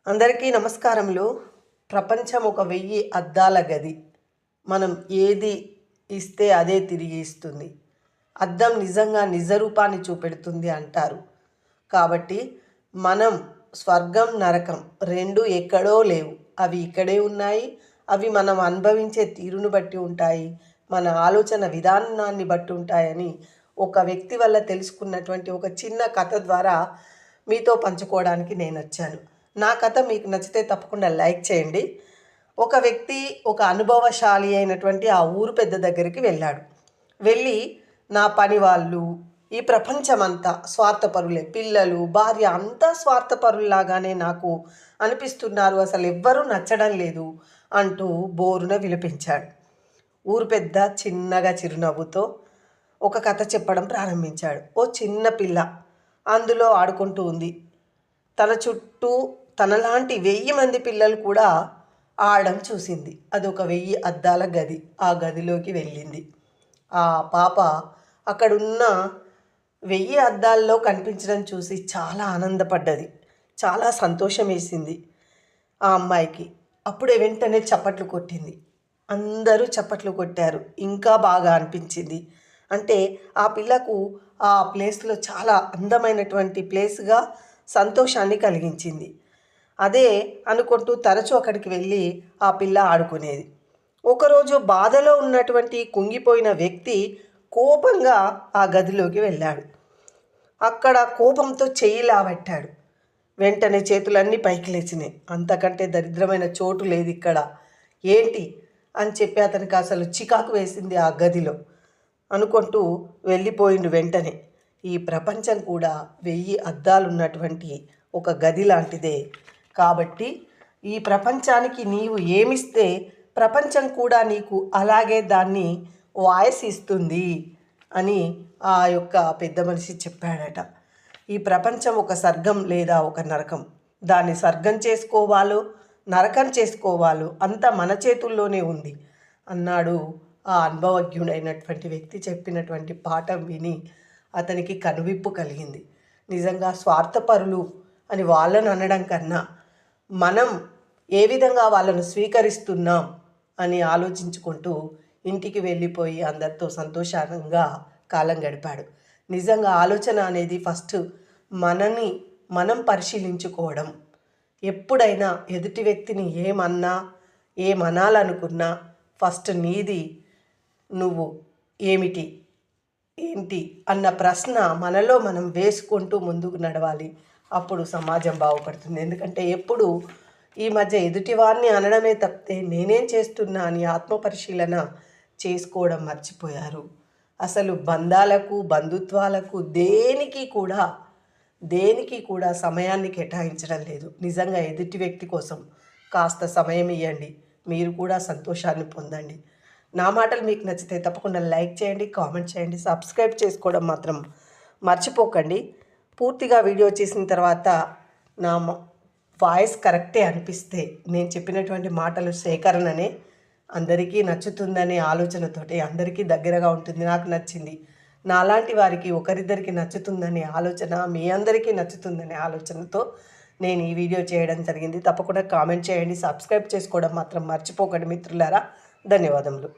అందరికీ నమస్కారములు. ప్రపంచం ఒక 1000 అద్దాల గది. మనం ఏది ఇస్తే అదే తిరిగి ఇస్తుంది. అద్దం నిజంగా నిజ రూపాన్ని చూపెడుతుంది అంటారు. కాబట్టి మనం స్వర్గం, నరకం 2 ఎక్కడో లేవు. అవి ఇక్కడే ఉన్నాయి. అవి మనం అనుభవించే తీరును బట్టి ఉంటాయి. మన ఆలోచన విధానాన్ని బట్టి ఉంటాయని ఒక వ్యక్తి వల్ల తెలుసుకున్నటువంటి ఒక చిన్న కథ ద్వారా మీతో పంచుకోవడానికి నేను వచ్చాను. నా కథ మీకు నచ్చితే తప్పకుండా లైక్ చేయండి. ఒక వ్యక్తి ఒక అనుభవశాలి అయినటువంటి ఆ ఊరు పెద్ద దగ్గరికి వెళ్ళాడు. వెళ్ళి నా పని వాళ్ళు, ఈ ప్రపంచమంతా స్వార్థపరులే, పిల్లలు, భార్య అంతా స్వార్థపరుల్లాగానే నాకు అనిపిస్తున్నారు, అసలు ఎవ్వరూ నచ్చడం లేదు అంటూ బోరున విలపించాడు. ఊరు పెద్ద చిన్నగా చిరునవ్వుతో ఒక కథ చెప్పడం ప్రారంభించాడు. ఓ చిన్న పిల్ల అందులో ఆడుకుంటూ ఉంది. తన చుట్టూ తనలాంటి 1000 మంది పిల్లలు కూడా ఆడడం చూసింది. అదొక 1000 అద్దాల గది. ఆ గదిలోకి వెళ్ళింది. ఆ పాప అక్కడున్న 1000 అద్దాల్లో కనిపించడం చూసి చాలా ఆనందపడ్డది. చాలా సంతోషం వేసింది ఆ అమ్మాయికి. అప్పుడే వెంటనే చప్పట్లు కొట్టింది. అందరూ చప్పట్లు కొట్టారు. ఇంకా బాగా అనిపించింది. అంటే ఆ పిల్లకు ఆ ప్లేస్లో చాలా అందమైనటువంటి ప్లేస్గా సంతోషాన్ని కలిగించింది. అదే అనుకుంటూ తరచూ అక్కడికి వెళ్ళి ఆ పిల్ల ఆడుకునేది. ఒకరోజు బాధలో ఉన్నటువంటి కుంగిపోయిన వ్యక్తి కోపంగా ఆ గదిలోకి వెళ్ళాడు. అక్కడ కోపంతో చెయ్యి లావెట్టాడు. వెంటనే చేతులన్నీ పైకి లేచినాయి. అంతకంటే దరిద్రమైన చోటు లేదు ఇక్కడ, ఏంటి అని చెప్పి అతనికి అసలు చికాకు వేసింది ఆ గదిలో. అనుకుంటూ వెళ్ళిపోయిండు వెంటనే. ఈ ప్రపంచం కూడా 1000 అద్దాలున్నటువంటి ఒక గది లాంటిదే. కాబట్టి ఈ ప్రపంచానికి నీవు ఏమిస్తే ప్రపంచం కూడా నీకు అలాగే దాన్ని వాయిస్ ఇస్తుంది అని ఆ యొక్క పెద్ద మనిషి చెప్పాడట. ఈ ప్రపంచం ఒక స్వర్గం లేదా ఒక నరకం. దాన్ని స్వర్గం చేసుకోవాలో నరకం చేసుకోవాలో అంతా మన చేతుల్లోనే ఉంది అన్నాడు ఆ అనుభవజ్ఞుడైనటువంటి వ్యక్తి. చెప్పినటువంటి పాఠం విని అతనికి కనువిప్పు కలిగింది. నిజంగా స్వార్థపరులు అని వాళ్ళని అనడం కన్నా మనం ఏ విధంగా వాళ్ళను స్వీకరిస్తున్నాం అని ఆలోచించుకుంటూ ఇంటికి వెళ్ళిపోయి అందరితో సంతోషంగా కాలం గడిపాడు. నిజంగా ఆలోచన అనేది ఫస్ట్ మనని మనం పరిశీలించుకోవడం. ఎప్పుడైనా ఎదుటి వ్యక్తిని ఏమన్నా ఏమనాలనుకున్నా ఫస్ట్ నీది నువ్వు ఏమిటి ఏంటి అన్న ప్రశ్న మనలో మనం వేసుకుంటూ ముందుకు నడవాలి. అప్పుడు సమాజం బాగుపడుతుంది. ఎందుకంటే ఎప్పుడు ఈ మధ్య ఎదుటివారిని అనడమే తప్పితే నేనేం చేస్తున్నా అని ఆత్మపరిశీలన చేసుకోవడం మర్చిపోయారు. అసలు బంధాలకు బంధుత్వాలకు దేనికి కూడా సమయాన్ని కేటాయించడం లేదు. నిజంగా ఎదుటి వ్యక్తి కోసం కాస్త సమయం ఇవ్వండి. మీరు కూడా సంతోషాన్ని పొందండి. నా మాటలు మీకు నచ్చితే తప్పకుండా లైక్ చేయండి, కామెంట్ చేయండి, సబ్స్క్రైబ్ చేసుకోవడం మాత్రం మర్చిపోకండి. పూర్తిగా వీడియో చేసిన తర్వాత నా వాయిస్ కరెక్టే అనిపిస్తే నేను చెప్పినటువంటి మాటలు సేకరణనే అందరికీ నచ్చుతుందనే ఆలోచనతోటి అందరికీ దగ్గరగా ఉంటుంది. నాకు నచ్చింది. నాలాంటి వారికి ఒకరిద్దరికి నచ్చుతుందనే ఆలోచన, మీ అందరికీ నచ్చుతుందనే ఆలోచనతో నేను ఈ వీడియో చేయడం జరిగింది. తప్పకుండా కామెంట్ చేయండి, సబ్స్క్రైబ్ చేసుకోవడం మాత్రం మర్చిపోకండి మిత్రులారా. ధన్యవాదములు.